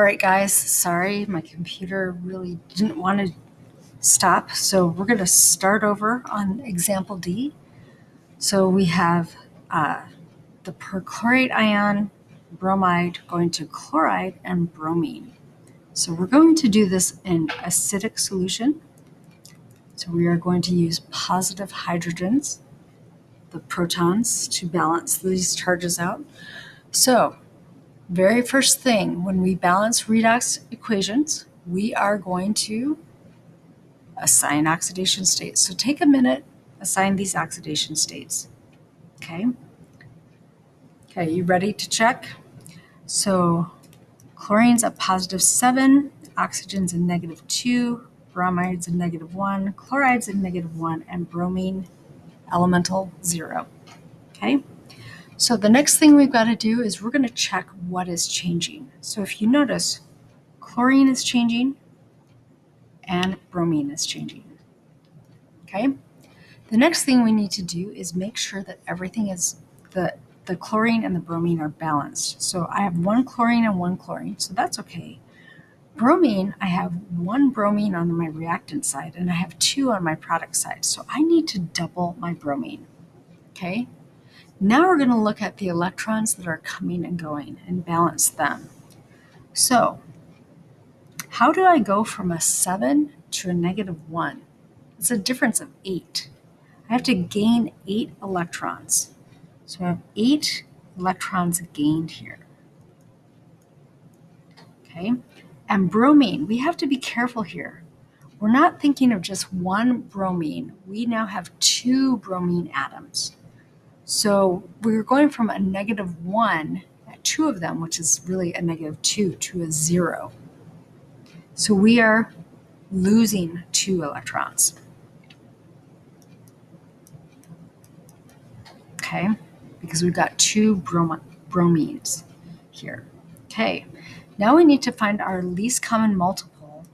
All right, guys, sorry, my computer really didn't want to stop. So we're going to start over on example D. So we have the perchlorate ion, bromide, going to chloride and bromine. So we're going to do this in acidic solution. So we are going to use positive hydrogens, the protons, to balance these charges out. So very first thing, when we balance redox equations, we are going to assign oxidation states. So take a minute, assign these oxidation states. Okay, you ready to check? So chlorine's a +7, oxygen's a -2, bromide's a -1, chloride's a -1, and bromine elemental 0. Okay, so the next thing we've got to do is we're going to check what is changing. So if you notice, chlorine is changing and bromine is changing. Okay, the next thing we need to do is make sure that everything is the chlorine and the bromine are balanced. So I have one chlorine and one chlorine, so that's okay. Bromine, I have one bromine on my reactant side and I have two on my product side. So I need to double my bromine. Okay, now we're going to look at the electrons that are coming and going and balance them. So how do I go from a 7 to a -1? It's a difference of 8. I have to gain 8 electrons. So I have 8 electrons gained here. Okay, and bromine, we have to be careful here. We're not thinking of just one bromine. We now have 2 bromine atoms. So we're going from a -1 at 2 of them, which is really a -2, to a 0. So we are losing 2 electrons. Okay, because we've got 2 bromines here. Okay, now we need to find our least common multiple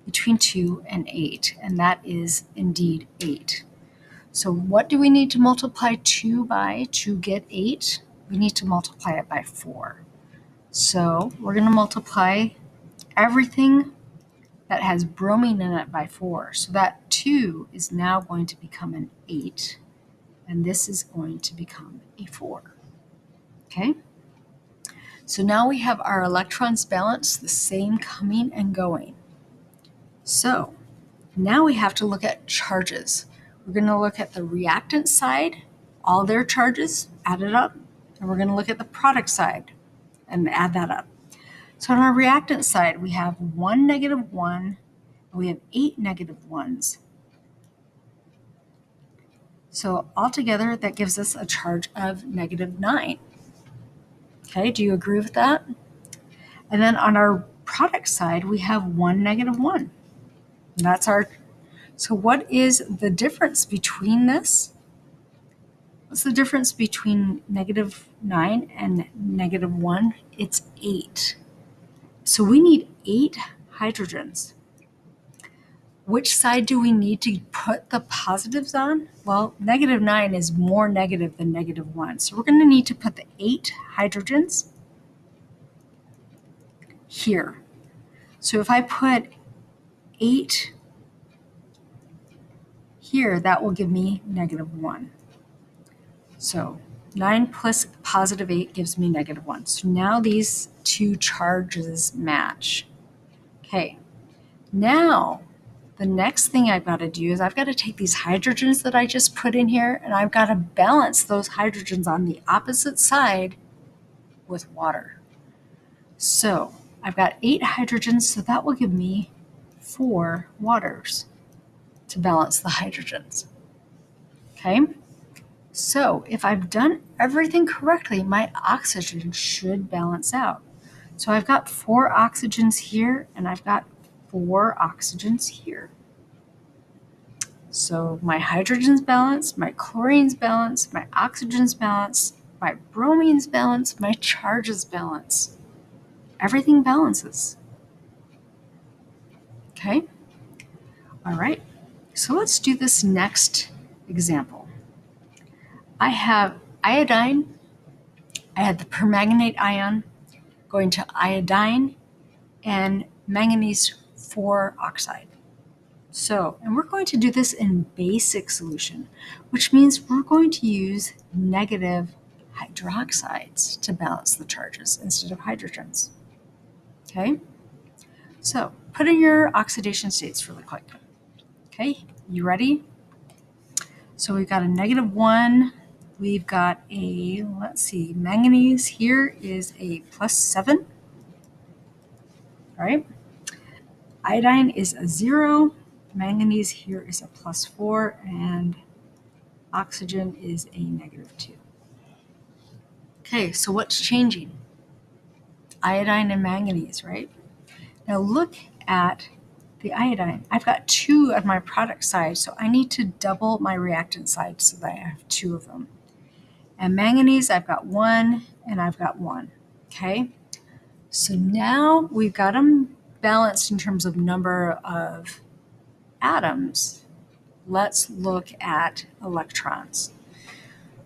between 2 and 8, and that is indeed 8. So what do we need to multiply 2 by to get 8? We need to multiply it by 4. So we're going to multiply everything that has bromine in it by 4. So that 2 is now going to become an 8, and this is going to become a 4. Okay? So now we have our electrons balanced, the same coming and going. So now we have to look at charges. We're going to look at the reactant side, all their charges added up, and we're going to look at the product side and add that up. So on our reactant side, we have 1 -1, and we have 8 -1s. So altogether, that gives us a charge of -9. Okay, do you agree with that? And then on our product side, we have 1 -1. That's our, so what is the difference between this? What's the difference between -9 and -1? It's 8. So we need 8 hydrogens. Which side do we need to put the positives on? Well, -9 is more negative than -1. So we're going to need to put the 8 hydrogens here. So if I put 8 here, that will give me -1. So 9 plus +8 gives me -1. So now these two charges match. Okay, now the next thing I've got to do is I've got to take these hydrogens that I just put in here and I've got to balance those hydrogens on the opposite side with water. So I've got 8 hydrogens, so that will give me 4 waters to balance the hydrogens. Okay, so if I've done everything correctly, my oxygen should balance out. So I've got 4 oxygens here and I've got 4 oxygens here. So my hydrogen's balanced, my chlorine's balanced, my oxygen's balanced, my bromine's balanced, my charge's balanced. Everything balances. Okay? All right. So let's do this next example. I have iodine, I had the permanganate ion, going to iodine and manganese 4 oxide. So, and we're going to do this in basic solution, which means we're going to use negative hydroxides to balance the charges instead of hydrogens. Okay? So, put in your oxidation states really quick. Okay, you ready? So we've got a -1. We've got a, let's see, manganese here is a +7. Right? Iodine is a 0. Manganese here is a +4. And oxygen is a -2. Okay, so what's changing? Iodine and manganese, right? Now look at the iodine. I've got 2 on my product side, so I need to double my reactant side so that I have 2 of them. And manganese, I've got 1 and I've got 1. Okay, so now we've got them balanced in terms of number of atoms. Let's look at electrons.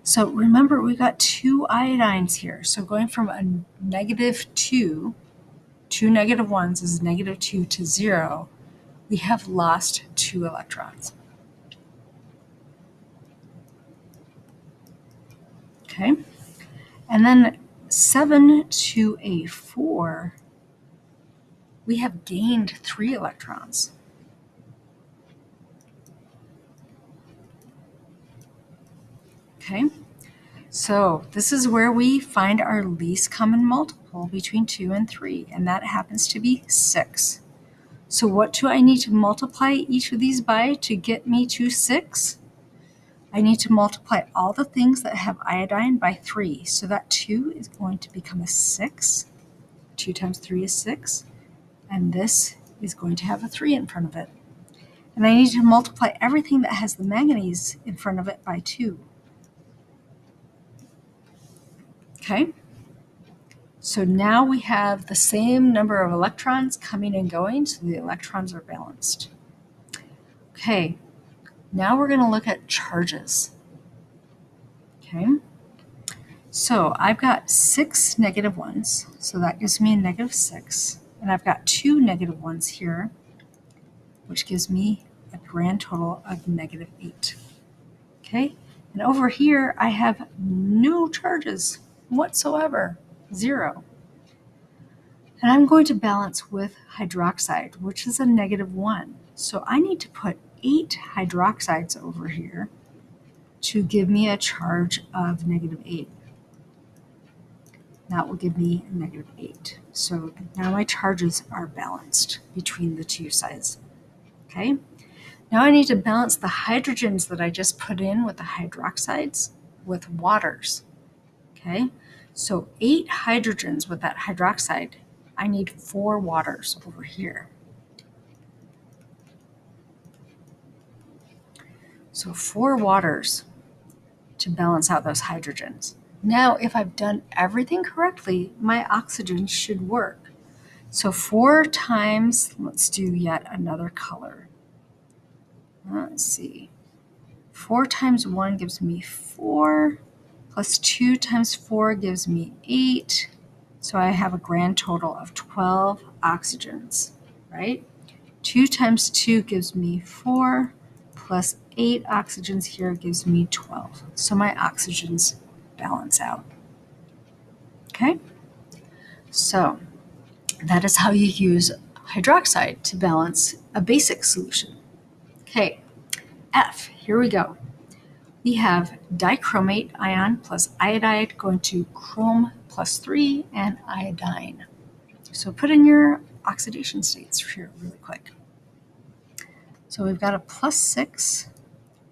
So remember, we got 2 iodines here. So going from a -2, 2 -1s is -2 to 0, we have lost 2 electrons. Okay, and then 7 to a 4, we have gained 3 electrons. Okay, so this is where we find our least common multiple between 2 and 3, and that happens to be 6. So what do I need to multiply each of these by to get me to 6? I need to multiply all the things that have iodine by 3. So that 2 is going to become a 6. 2 times 3 is 6. And this is going to have a 3 in front of it. And I need to multiply everything that has the manganese in front of it by 2. Okay? So now we have the same number of electrons coming and going, so the electrons are balanced. Okay, now we're going to look at charges. Okay, so I've got 6 -1s, so that gives me a -6, and I've got 2 -1s here, which gives me a grand total of -8. Okay, and over here I have no charges whatsoever, 0. And I'm going to balance with hydroxide, which is a -1. So I need to put 8 hydroxides over here to give me a charge of -8. That will give me a -8. So now my charges are balanced between the two sides. Okay. Now I need to balance the hydrogens that I just put in with the hydroxides with waters. Okay. So 8 hydrogens with that hydroxide. I need 4 waters over here. So 4 waters to balance out those hydrogens. Now, if I've done everything correctly, my oxygen should work. So 4 times, let's do yet another color. Let's see. 4 times 1 gives me 4, plus 2 times 4 gives me 8. So I have a grand total of 12 oxygens, right? 2 times 2 gives me 4, plus 8 oxygens here gives me 12. So my oxygens balance out. Okay? So that is how you use hydroxide to balance a basic solution. Okay, F, here we go. We have dichromate ion plus iodide going to chrome +3 and iodine. So put in your oxidation states here really quick. So we've got a +6,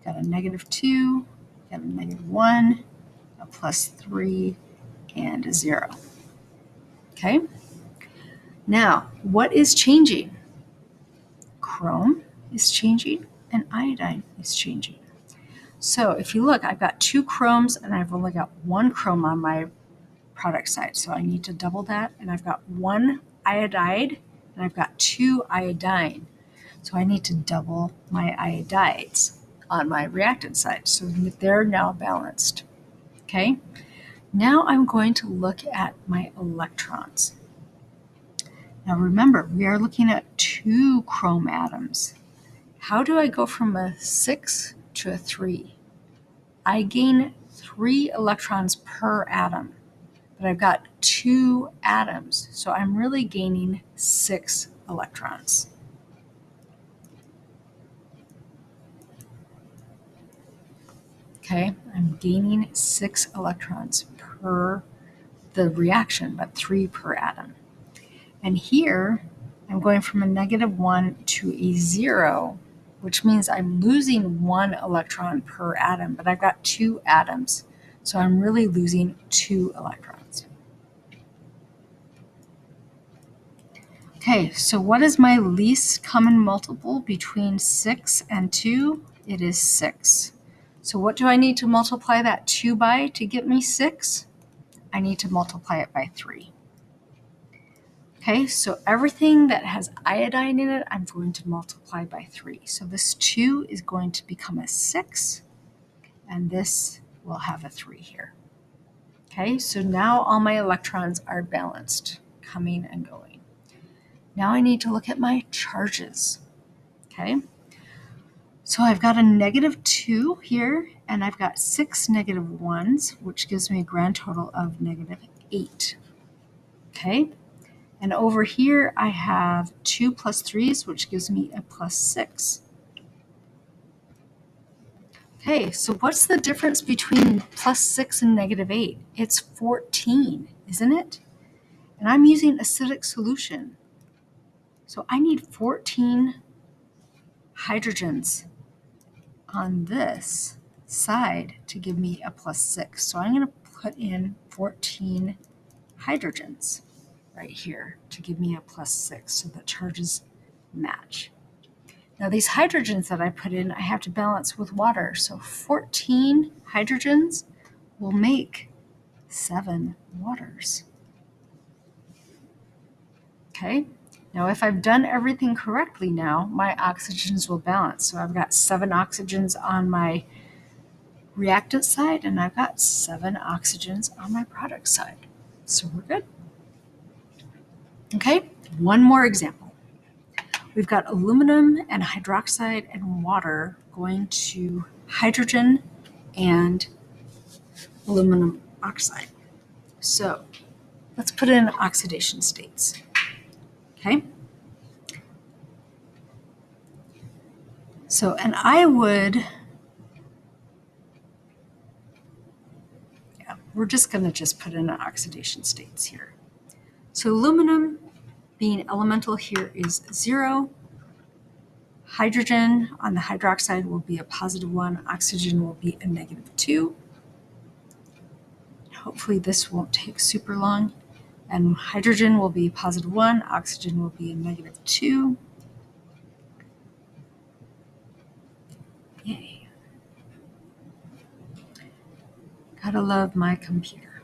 got a -2, got a -1, a +3, and a 0. Okay? Now, what is changing? Chrome is changing and iodine is changing. So if you look, I've got 2 chromes and I've only got 1 chrome on my product side. So I need to double that. And I've got 1 iodide and I've got 2 iodine. So I need to double my iodides on my reactant side. So they're now balanced. Okay. Now I'm going to look at my electrons. Now remember, we are looking at 2 chrome atoms. How do I go from a 6 to a 3? I gain 3 electrons per atom, but I've got 2 atoms, so I'm really gaining 6 electrons. Okay, I'm gaining 6 electrons per the reaction, but 3 per atom. And here, I'm going from a -1 to a 0, which means I'm losing 1 electron per atom, but I've got 2 atoms, so I'm really losing 2 electrons. Okay, so what is my least common multiple between 6 and 2? It is 6. So what do I need to multiply that 2 by to get me 6? I need to multiply it by 3. Okay, so everything that has iodine in it, I'm going to multiply by 3. So this 2 is going to become a 6, and this will have a 3 here. Okay, so now all my electrons are balanced, coming and going. Now I need to look at my charges. Okay, so I've got a -2 here, and I've got 6 -1s, which gives me a grand total of -8. Okay, and over here I have 2 plus 3's, which gives me a +6. Okay, so what's the difference between +6 and -8? It's 14, isn't it? And I'm using acidic solution. So I need 14 hydrogens on this side to give me a +6. So I'm going to put in 14 hydrogens right here to give me a +6 so the charges match. Now these hydrogens that I put in, I have to balance with water. So 14 hydrogens will make 7 waters. Okay, now if I've done everything correctly now, my oxygens will balance. So I've got 7 oxygens on my reactant side, and I've got 7 oxygens on my product side. So we're good. Okay, one more example. We've got aluminum and hydroxide and water going to hydrogen and aluminum oxide. So let's put in oxidation states. Okay. So, and I would, we're just going to put in oxidation states here. So aluminum being elemental here is 0. Hydrogen on the hydroxide will be a +1. Oxygen will be a -2. Hopefully this won't take super long. And hydrogen will be +1. Oxygen will be a -2. Yay. Gotta love my computer.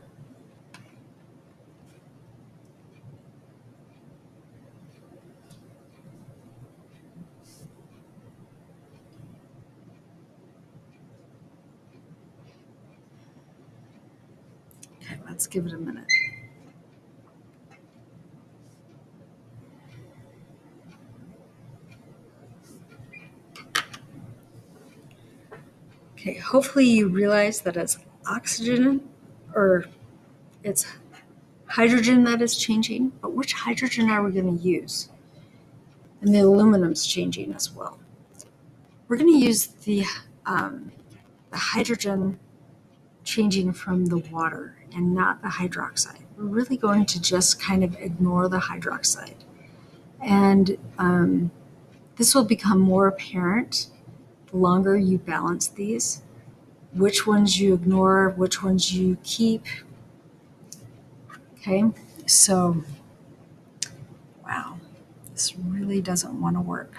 Okay, let's give it a minute. Okay, hopefully you realize that it's oxygen, or it's hydrogen that is changing, but which hydrogen are we going to use? And the aluminum's changing as well. We're going to use the hydrogen changing from the water and not the hydroxide. We're really going to just kind of ignore the hydroxide. And this will become more apparent the longer you balance these, which ones you ignore, which ones you keep. Okay, so, wow, this really doesn't want to work.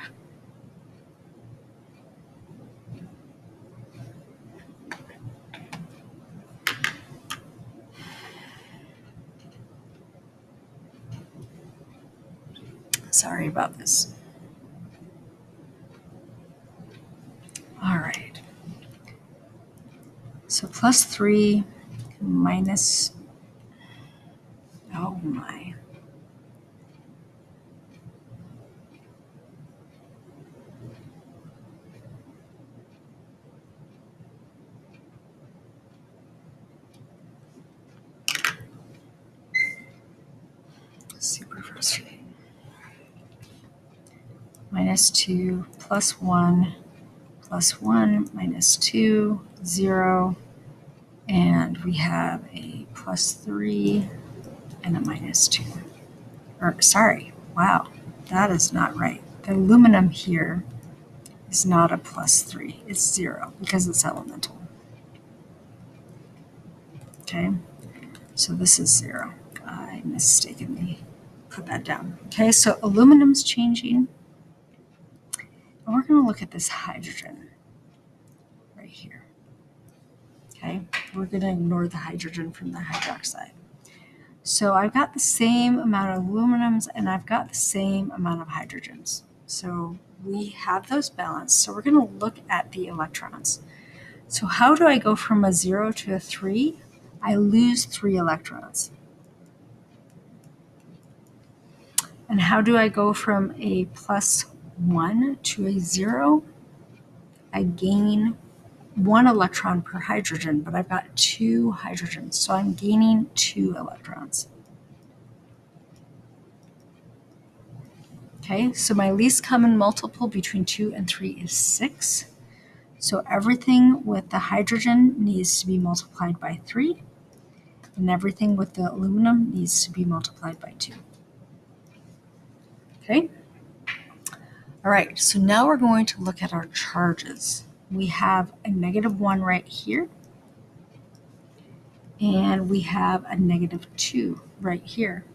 Sorry about this. All right. So +3 minus, oh my. minus 2 plus 1 plus 1 minus 2, 0. And we have a plus 3 and a minus 2. Or, sorry, wow, that is not right. The aluminum here is not a plus 3. It's 0 because it's elemental. Okay, so this is 0. I mistakenly put that down. Okay, so aluminum's changing. And we're going to look at this hydrogen right here. Okay, we're going to ignore the hydrogen from the hydroxide. So I've got the same amount of aluminums and I've got the same amount of hydrogens. So we have those balanced. So we're going to look at the electrons. So how do I go from a 0 to a 3? I lose 3 electrons. And how do I go from a plus 1 to a 0? I gain 1 electron per hydrogen, but I've got 2 hydrogens, so I'm gaining 2 electrons. Okay, so my least common multiple between 2 and 3 is 6. So everything with the hydrogen needs to be multiplied by 3, and everything with the aluminum needs to be multiplied by 2. Okay? All right, so now we're going to look at our charges. We have a -1 right here, and we have a -2 right here.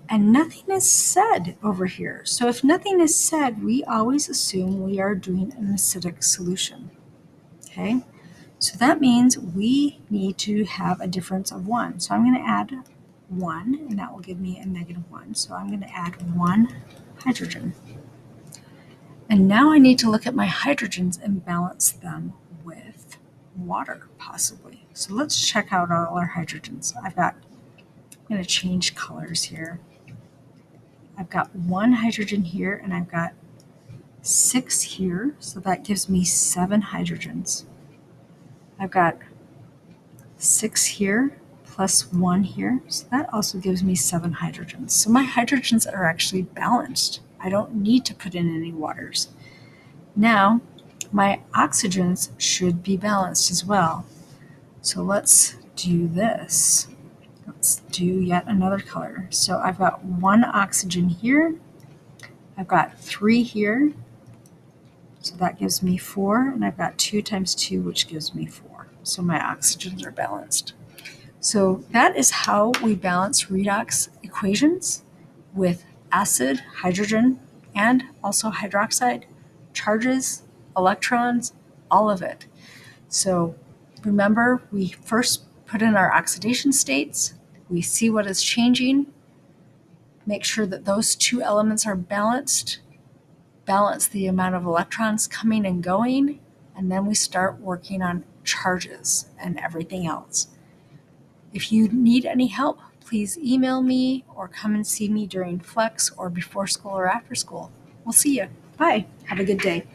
And nothing is said over here. So if nothing is said, we always assume we are doing an acidic solution. Okay, so that means we need to have a difference of 1. So I'm going to add 1, and that will give me a -1. So I'm going to add 1 hydrogen. And now I need to look at my hydrogens and balance them with water, possibly. So let's check out all our hydrogens. I'm going to change colors here. I've got 1 hydrogen here, and I've got 6 here, so that gives me 7 hydrogens. I've got 6 here plus 1 here, so that also gives me 7 hydrogens. So my hydrogens are actually balanced. I don't need to put in any waters. Now, my oxygens should be balanced as well. So let's do this. Let's do yet another color. So I've got 1 oxygen here. I've got 3 here. So that gives me 4. And I've got 2 times 2, which gives me 4. So my oxygens are balanced. So that is how we balance redox equations with acid, hydrogen, and also hydroxide, charges, electrons, all of it. So remember, we first put in our oxidation states, we see what is changing, make sure that those 2 elements are balanced, balance the amount of electrons coming and going, and then we start working on charges and everything else. If you need any help, please email me or come and see me during Flex or before school or after school. We'll see you. Bye. Have a good day.